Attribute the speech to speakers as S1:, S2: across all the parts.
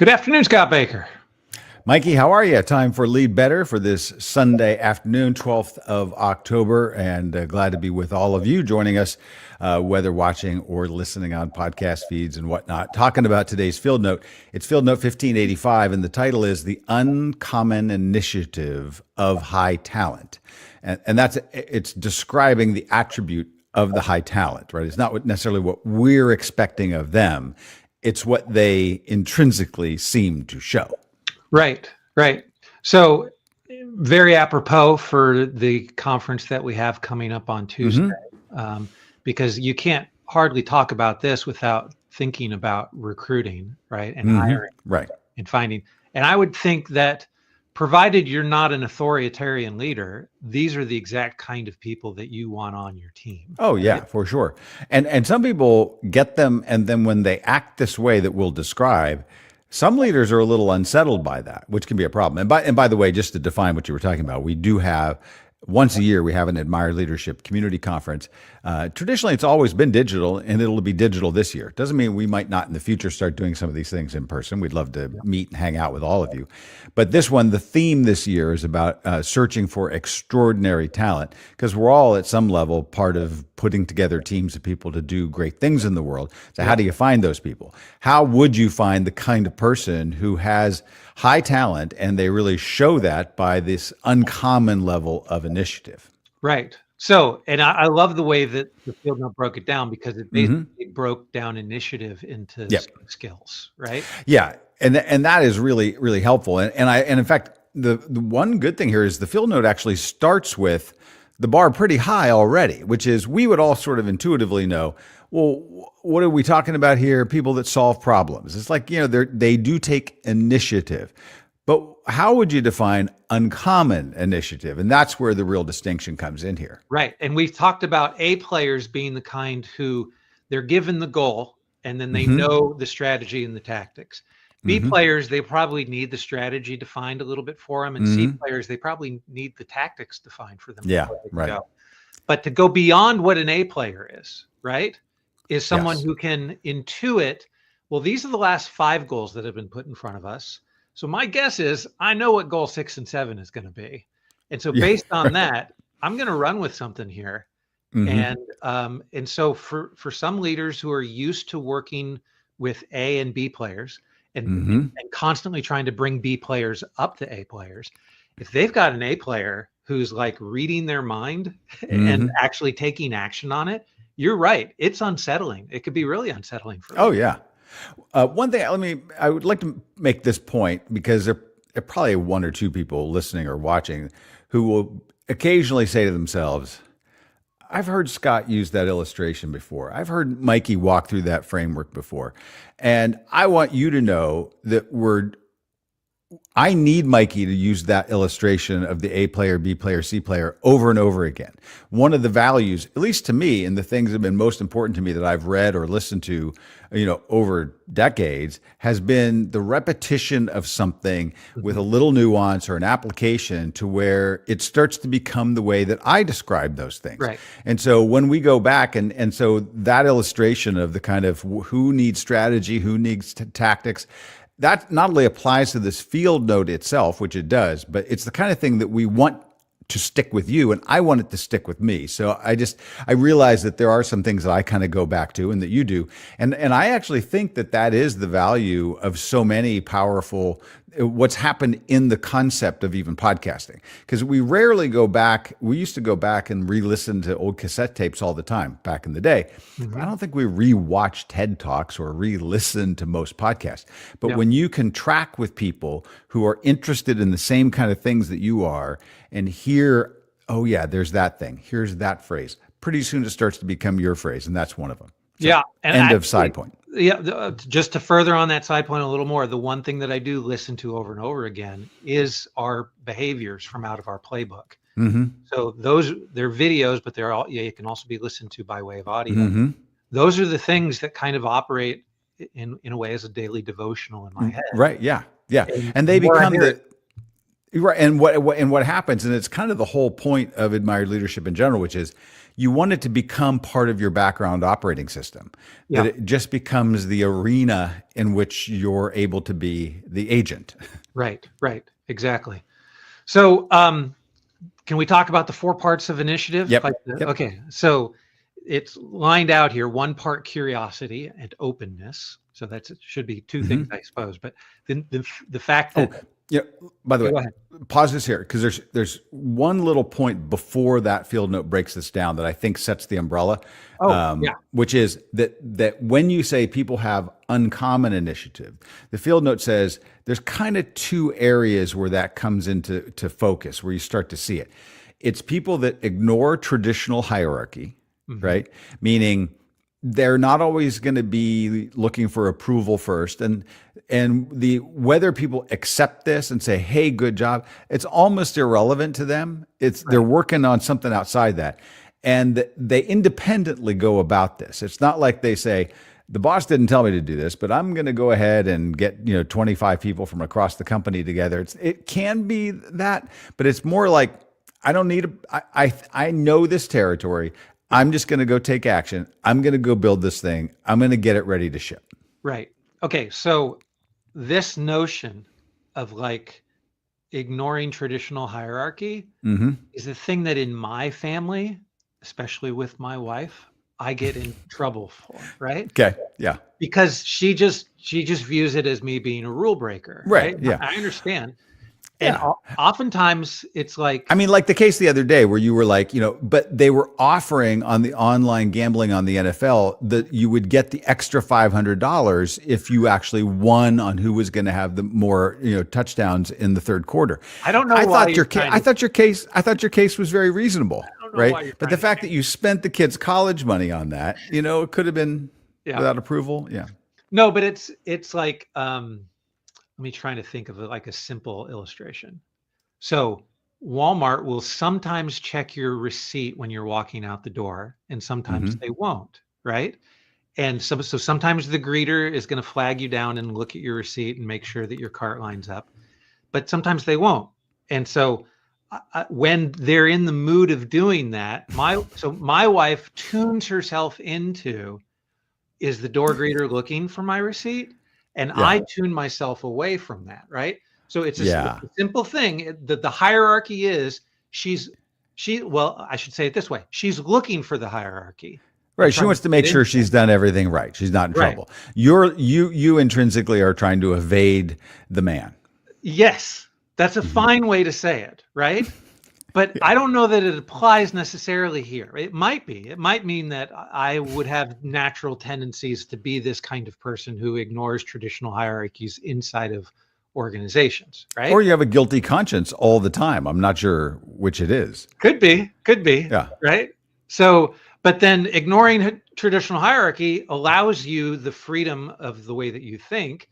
S1: Good afternoon, Scott Baker.
S2: Mikey, how are you? Time for Lead Better for this Sunday afternoon, 12th of October, and glad to be with all of you joining us, whether watching or listening on podcast feeds and whatnot. Talking about today's field note. It's field note 1585, and the title is The Uncommon Initiative of High Talent. And it's describing the attribute of the high talent, right? It's not necessarily what we're expecting of them. It's what they intrinsically seem to show.
S1: Right. So very apropos for the conference that we have coming up on Tuesday, because you can't hardly talk about this without thinking about recruiting, right? And hiring,
S2: right?
S1: And finding. And I would think that provided you're not an authoritarian leader, these are the exact kind of people that you want on your team.
S2: Oh, yeah, for sure. And some people get them, and then when they act this way that we'll describe, some leaders are a little unsettled by that, which can be a problem. And by the way, just to define what you were talking about, we do have once a year, we have an Admired Leadership Community Conference. Traditionally, it's always been digital, and it'll be digital this year. Doesn't mean we might not in the future start doing some of these things in person. We'd love to meet and hang out with all of you. But this one, the theme this year is about searching for extraordinary talent, because we're all at some level part of putting together teams of people to do great things in the world. So how do you find those people? How would you find the kind of person who has high talent and they really show that by this uncommon level of initiative?
S1: Right. So, and I love the way that the field note broke it down, because it basically broke down initiative into skills, right?
S2: Yeah. And that is really, really helpful. And in fact, the one good thing here is the field note actually starts with the bar pretty high already, which is we would all sort of intuitively know, well, what are we talking about here? People that solve problems. It's like, they do take initiative. But how would you define uncommon initiative? And that's where the real distinction comes in here.
S1: Right. And we've talked about A players being the kind who they're given the goal and then they know the strategy and the tactics. B players, they probably need the strategy defined a little bit for them. And C players, they probably need the tactics defined for them.
S2: Yeah, right.
S1: Go. But to go beyond what an A player is, right, is someone who can intuit, well, these are the last 5 goals that have been put in front of us. So my guess is I know what goal 6 and 7 is going to be. And so based on that, I'm going to run with something here. And so for some leaders who are used to working with A and B players and constantly trying to bring B players up to A players, if they've got an A player who's like reading their mind and actually taking action on it, you're right. It's unsettling. It could be really unsettling for them.
S2: Oh, yeah. One thing, I would like to make this point, because there are probably 1 or 2 people listening or watching who will occasionally say to themselves, I've heard Scott use that illustration before. I've heard Mikey walk through that framework before. And I want you to know that I need Mikey to use that illustration of the A player, B player, C player over and over again. One of the values, at least to me, and the things that have been most important to me that I've read or listened to, over decades, has been the repetition of something with a little nuance or an application to where it starts to become the way that I describe those things.
S1: Right.
S2: And so when we go back, and so that illustration of the kind of who needs strategy, who needs tactics, that not only applies to this field note itself, which it does, but it's the kind of thing that we want to stick with you, and I want it to stick with me. So I realize that there are some things that I kind of go back to and that you do. And I actually think that is the value of so many powerful, what's happened in the concept of even podcasting. Because we rarely go back. We used to go back and re-listen to old cassette tapes all the time back in the day. I don't think we re-watch TED Talks or re-listen to most podcasts. But when you can track with people who are interested in the same kind of things that you are and hear, oh yeah, there's that thing. Here's that phrase. Pretty soon it starts to become your phrase, and that's one of them. So, end of side point.
S1: Yeah, just to further on that side point a little more, the one thing that I do listen to over and over again is our behaviors from out of our playbook. So they're videos, but they're all, it can also be listened to by way of audio. Those are the things that kind of operate in a way as a daily devotional in my head.
S2: Right. Yeah. And they become Right. And what happens, and it's kind of the whole point of admired leadership in general, which is you want it to become part of your background operating system, that
S1: Yeah.
S2: it just becomes the arena in which you're able to be the agent.
S1: Right. Right. Exactly. So, can we talk about the 4 parts of initiative?
S2: Yep. Yep.
S1: Okay. So it's lined out here: 1 part curiosity and openness. So it should be 2 things, I suppose. But the fact that,
S2: Yeah. By the
S1: go
S2: way,
S1: ahead.
S2: pause this here because there's one little point before that field note breaks this down that I think sets the umbrella.
S1: Yeah.
S2: Which is that when you say people have uncommon initiative, the field note says there's kind of 2 areas where that comes into focus, where you start to see it. It's people that ignore traditional hierarchy, right? Meaning they're not always going to be looking for approval first, and the whether people accept this and say, "Hey, good job," it's almost irrelevant to them. They're working on something outside that, and they independently go about this. It's not like they say, "The boss didn't tell me to do this, but I'm going to go ahead and get 25 people from across the company together." It can be that, but it's more like, I don't need I know this territory. I'm just going to go take action. I'm going to go build this thing. I'm going to get it ready to ship.
S1: Right. Okay. So this notion of like ignoring traditional hierarchy is a thing that in my family, especially with my wife, I get in trouble for, right?
S2: Okay. Yeah.
S1: Because she just views it as me being a rule breaker.
S2: Right. Yeah.
S1: I understand. And
S2: Yeah.
S1: oftentimes it's like,
S2: I mean, like the case the other day where you were like, but they were offering on the online gambling on the NFL that you would get the extra $500 if you actually won on who was going to have the more, touchdowns in the third quarter.
S1: I don't know
S2: I
S1: why
S2: thought your case was very reasonable,
S1: don't know why
S2: right?
S1: you're
S2: But the
S1: trying to
S2: fact that you spent the kids' college money on that, it could have been without approval. Yeah.
S1: No, but it's like, let me try to think of it like a simple illustration. So Walmart will sometimes check your receipt when you're walking out the door, and sometimes they won't, right? And so sometimes the greeter is going to flag you down and look at your receipt and make sure that your cart lines up, but sometimes they won't. And so when they're in the mood of doing that, my wife tunes herself into, is the door greeter looking for my receipt? And I tune myself away from that, right? So it's a simple thing. The hierarchy is well, I should say it this way. She's looking for the hierarchy.
S2: Right. She wants to make sure she's done everything right. She's not in trouble. You intrinsically are trying to evade the man.
S1: Yes. That's a fine way to say it, right? But I don't know that it applies necessarily here. It might be. It might mean that I would have natural tendencies to be this kind of person who ignores traditional hierarchies inside of organizations, right?
S2: Or you have a guilty conscience all the time. I'm not sure which it is.
S1: Could be.
S2: Yeah.
S1: Right. So, but then ignoring traditional hierarchy allows you the freedom of the way that you think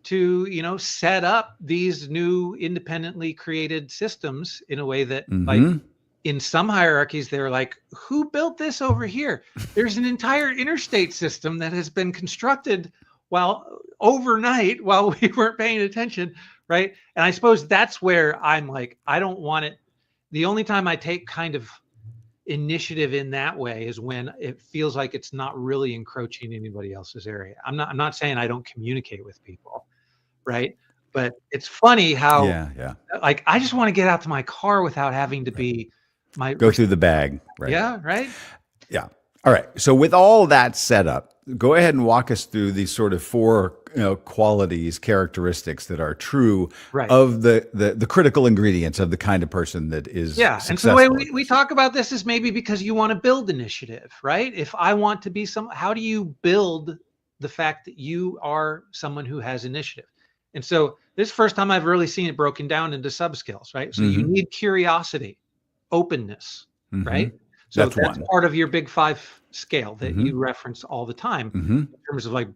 S1: to, set up these new independently created systems in a way that, like, in some hierarchies, they're like, who built this over here? There's an entire interstate system that has been constructed overnight while we weren't paying attention, right? And I suppose that's where I'm like, I don't want it. The only time I take kind of initiative in that way is when it feels like it's not really encroaching anybody else's area. I'm not saying I don't communicate with people, right? But it's funny how like I just want to get out to my car without having to be
S2: go through the bag, right?
S1: Yeah, right?
S2: Yeah. All right. So with all that set up, go ahead and walk us through these sort of 4 qualities, characteristics that are true of the critical ingredients of the kind of person that is successful.
S1: And so the way we talk about this is maybe because you want to build initiative, right? If I want to be how do you build the fact that you are someone who has initiative? And so this is the first time I've really seen it broken down into sub-skills, right? So you need curiosity, openness, right? So that's part of your big 5 scale that you reference all the time in terms of like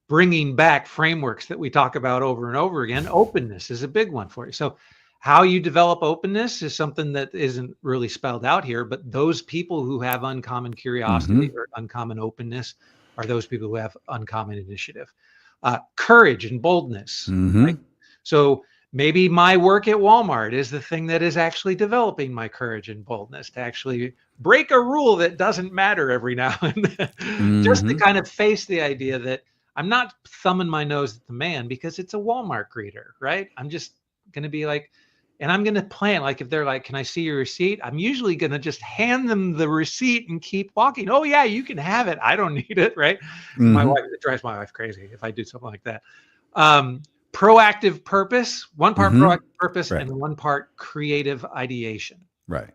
S1: bringing back frameworks that we talk about over and over again. Openness is a big one for you. So how you develop openness is something that isn't really spelled out here, but those people who have uncommon curiosity or uncommon openness are those people who have uncommon initiative. Courage and boldness. Right? So maybe my work at Walmart is the thing that is actually developing my courage and boldness to actually break a rule that doesn't matter every now and then. Just to kind of face the idea that I'm not thumbing my nose at the man because it's a Walmart greeter, right? I'm just going to be like, and I'm going to plan, like if they're like, can I see your receipt? I'm usually going to just hand them the receipt and keep walking. Oh yeah, you can have it. I don't need it, right? My wife, it drives my wife crazy if I do something like that. Proactive purpose, one part proactive purpose and one part creative ideation.
S2: Right.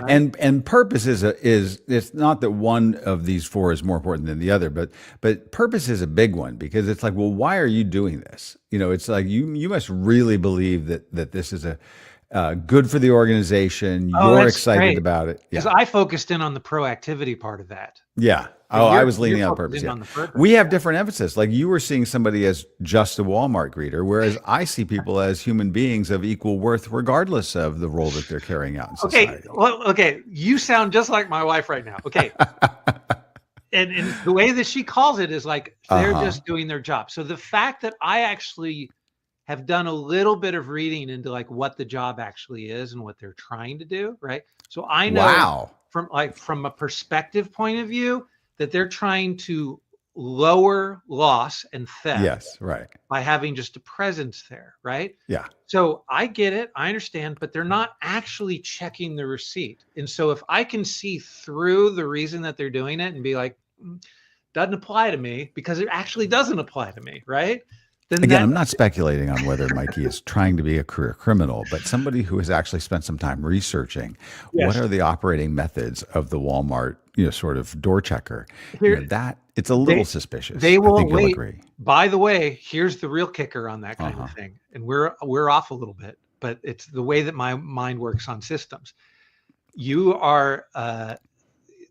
S2: And purpose is it's not that one of these four is more important than the other, but purpose is a big one because it's like, well, why are you doing this? It's like you must really believe that this is good for the organization. You're excited about it.
S1: Because I focused in on the proactivity part of that.
S2: Yeah. Oh, I was leaning on purpose. Yeah. We have different emphasis. Like you were seeing somebody as just a Walmart greeter, whereas I see people as human beings of equal worth, regardless of the role that they're carrying out in society.
S1: Okay. You sound just like my wife right now. Okay. and the way that she calls it is like they're just doing their job. So the fact that I actually have done a little bit of reading into like what the job actually is and what they're trying to do, right? So I know from a perspective point of view that they're trying to lower loss and theft.
S2: Yes, right.
S1: By having just a presence there, right?
S2: Yeah.
S1: So I get it, I understand, but they're not actually checking the receipt. And so if I can see through the reason that they're doing it and be like, doesn't apply to me because it actually doesn't apply to me, right? Then
S2: again, I'm not speculating on whether Mikey is trying to be a career criminal, but somebody who has actually spent some time researching what are the operating methods of the Walmart, sort of door checker. That it's a little suspicious.
S1: They will
S2: I think you'll agree.
S1: By the way, here's the real kicker on that kind of thing, and we're off a little bit, but it's the way that my mind works on systems. You are.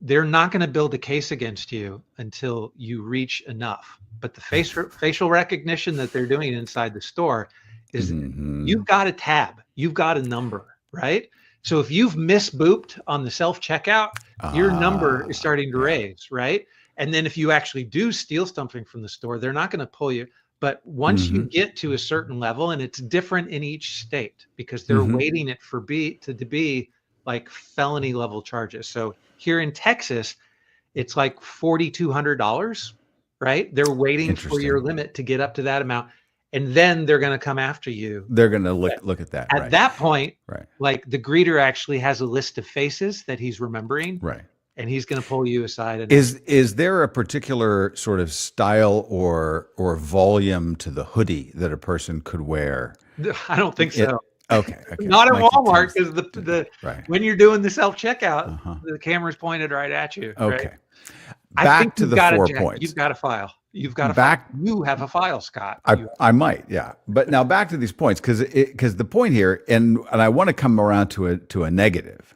S1: They're not going to build a case against you until you reach enough. But the facial recognition that they're doing inside the store is you've got a tab, you've got a number, right? So if you've misbooped on the self-checkout, your number is starting to raise, right? And then if you actually do steal something from the store, they're not going to pull you. But once you get to a certain level, and it's different in each state because they're weighting it to be like felony level charges. So here in Texas, it's like $4,200. Right? They're waiting for your limit to get up to that amount. And then they're going to come after you.
S2: They're going to look at that.
S1: At that point, like the greeter actually has a list of faces that he's remembering.
S2: Right.
S1: And he's going to pull you aside. And
S2: is there a particular sort of style or volume to the hoodie that a person could wear?
S1: I don't think so.
S2: Okay.
S1: Not at Walmart because when you're doing the self-checkout, the camera's pointed right at you.
S2: Okay.
S1: Right?
S2: Back to the 4 points.
S1: You've got a file. You have a file, Scott.
S2: I might, yeah. But now back to these points because the point here, and I want to come around to a negative.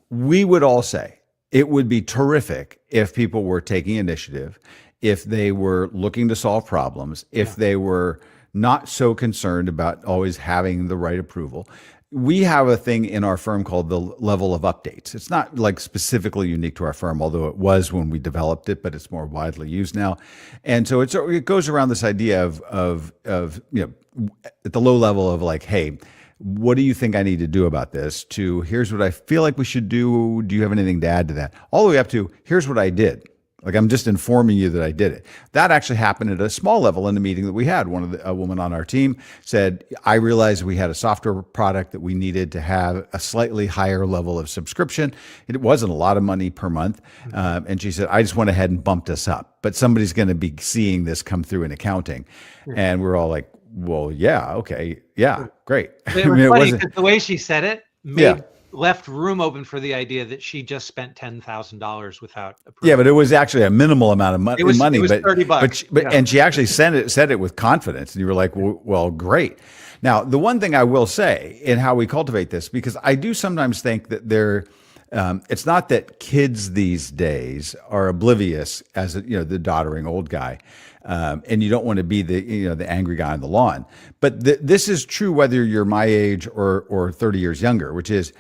S2: We would all say it would be terrific if people were taking initiative, if they were looking to solve problems, if they were not so concerned about always having the right approval. We have a thing in our firm called the level of updates. It's not like specifically unique to our firm, although it was when we developed it, but it's more widely used now. And so it goes around this idea of at the low level of like, hey, what do you think I need to do about this? To here's what I feel like we should do. Do you have anything to add to that? All the way up to here's what I did. Like I'm just informing you that I did it. That actually happened at a small level in the meeting that we had. A woman on our team said, I realized we had a software product that we needed to have a slightly higher level of subscription. It wasn't a lot of money per month. And she said, I just went ahead and bumped us up, but somebody's going to be seeing this come through in accounting. And we're all like, well, yeah, okay. Yeah, great.
S1: It was funny because the way she said it left room open for the idea that she just spent $10,000 without approval.
S2: Yeah, but it was actually a minimal amount of money. It was
S1: $30.
S2: And she actually said it with confidence. And you were like, well, great. Now, the one thing I will say in how we cultivate this, because I do sometimes think that it's not that kids these days are oblivious as the doddering old guy, and you don't want to be the angry guy on the lawn. But this is true whether you're my age or 30 years younger, which is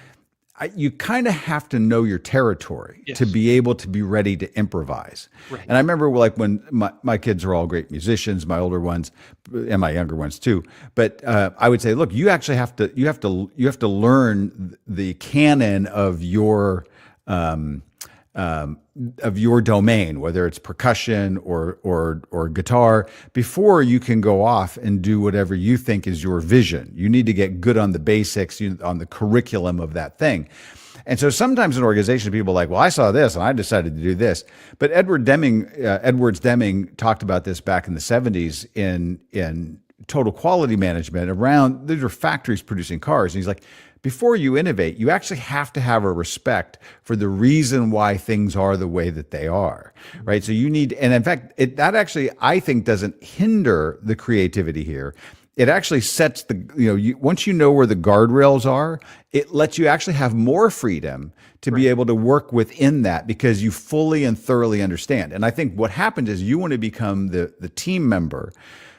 S2: you kind of have to know your territory to be able to be ready to improvise.
S1: Right.
S2: And I remember like when my kids are all great musicians, my older ones and my younger ones too. But I would say, look, you actually have to learn the canon of your domain, whether it's percussion or guitar, before you can go off and do whatever you think is your vision. You need to get good on the basics, on the curriculum of that thing. And so sometimes in organizations, people are like, well, I saw this and I decided to do this. But Edwards Deming talked about this back in the 70s in total quality management around, these are factories producing cars. And he's like, before you innovate, you actually have to have a respect for the reason why things are the way that they are, right? So you need, and in fact, that actually, I think, doesn't hinder the creativity here. It actually sets once you know where the guardrails are, it lets you actually have more freedom to be able to work within that because you fully and thoroughly understand. And I think what happens is you want to become the team member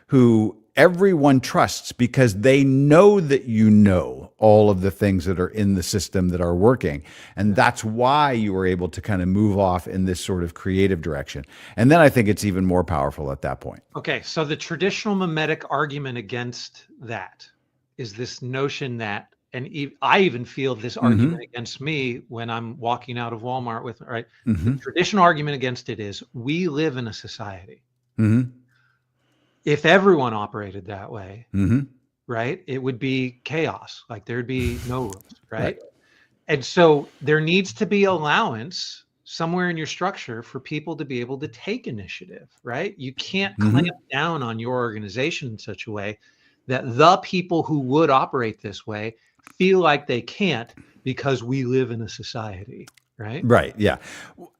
S2: who everyone trusts because they know that you know all of the things that are in the system that are working. And that's why you were able to kind of move off in this sort of creative direction. And then I think it's even more powerful at that point.
S1: Okay, so the traditional mimetic argument against that is this notion that, and I even feel this argument against me when I'm walking out of Walmart with, right? The traditional argument against it is we live in a society. If everyone operated that way, right, it would be chaos. Like there'd be no rules, right? And so there needs to be allowance somewhere in your structure for people to be able to take initiative, right? You can't clamp down on your organization in such a way that the people who would operate this way feel like they can't because we live in a society. Right.
S2: Yeah.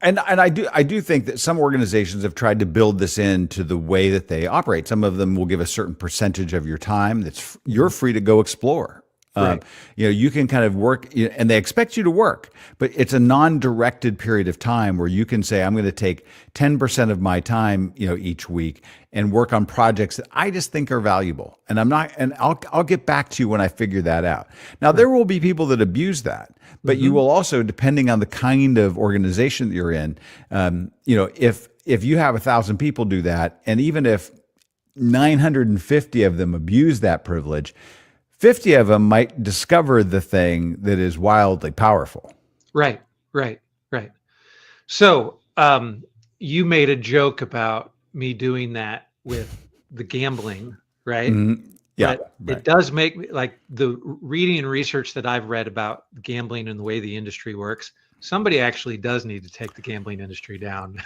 S2: And I do think that some organizations have tried to build this into the way that they operate. Some of them will give a certain percentage of your time that's you're free to go explore. You can kind of work, and they expect you to work, but it's a non-directed period of time where you can say, I'm going to take 10% of my time, each week and work on projects that I just think are valuable. And I'll get back to you when I figure that out. Now, there will be people that abuse that, but you will also, depending on the kind of organization that you're in, if you have 1,000 people do that, and even if 950 of them abuse that privilege, 50 of them might discover the thing that is wildly powerful.
S1: Right. So you made a joke about me doing that with the gambling, right?
S2: Yeah.
S1: But it does make me, like, the reading and research that I've read about gambling and the way the industry works, somebody actually does need to take the gambling industry down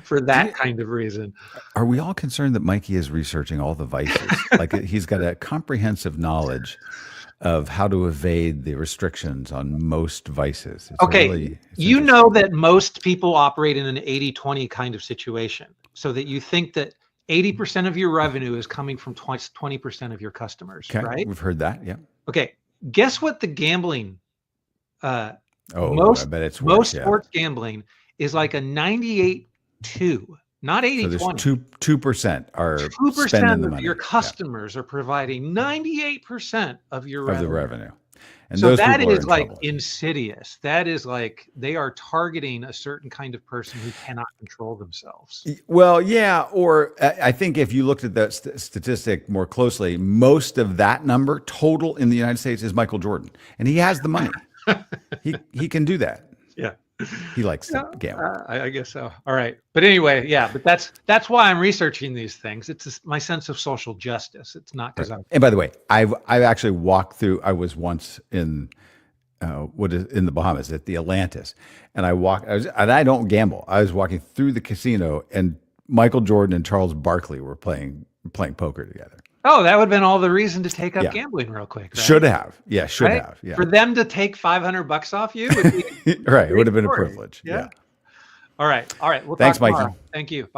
S1: for that kind of reason.
S2: Are we all concerned that Mikey is researching all the vices? Like he's got a comprehensive knowledge of how to evade the restrictions on most vices.
S1: You know that most people operate in an 80-20 kind of situation, so that you think that 80% of your revenue is coming from 20% of your customers, right?
S2: We've heard that, yeah.
S1: Okay, guess what the gambling,
S2: I bet it's worse,
S1: most sports gambling is like a 98-2, not 80-20.
S2: So there's 2% are
S1: 2%
S2: spending the
S1: of
S2: money.
S1: your customers are providing 98% of your revenue.
S2: Of the revenue. And
S1: so
S2: those
S1: that
S2: people are
S1: is
S2: in
S1: like
S2: trouble.
S1: insidious. That is like they are targeting a certain kind of person who cannot control themselves.
S2: Well, yeah, or I think if you looked at that statistic more closely, most of that number total in the United States is Michael Jordan, and he has the money. he can do that.
S1: Yeah.
S2: He likes to gamble.
S1: I guess so. All right. But anyway, yeah, but that's why I'm reaching these things. It's my sense of social justice. It's not because I'm.
S2: And by the way, I've actually walked through, I was once in in the Bahamas at the Atlantis, and I don't gamble. I was walking through the casino, and Michael Jordan and Charles Barkley were playing poker together.
S1: Oh, that would have been all the reason to take up gambling real quick. Right?
S2: Should have. Yeah, should have. Yeah.
S1: For them to take $500 off you would be
S2: right. It would have been a privilege.
S1: Yeah. All right. We'll
S2: Thanks,
S1: talk tomorrow.
S2: Mikey.
S1: Thank you. Bye.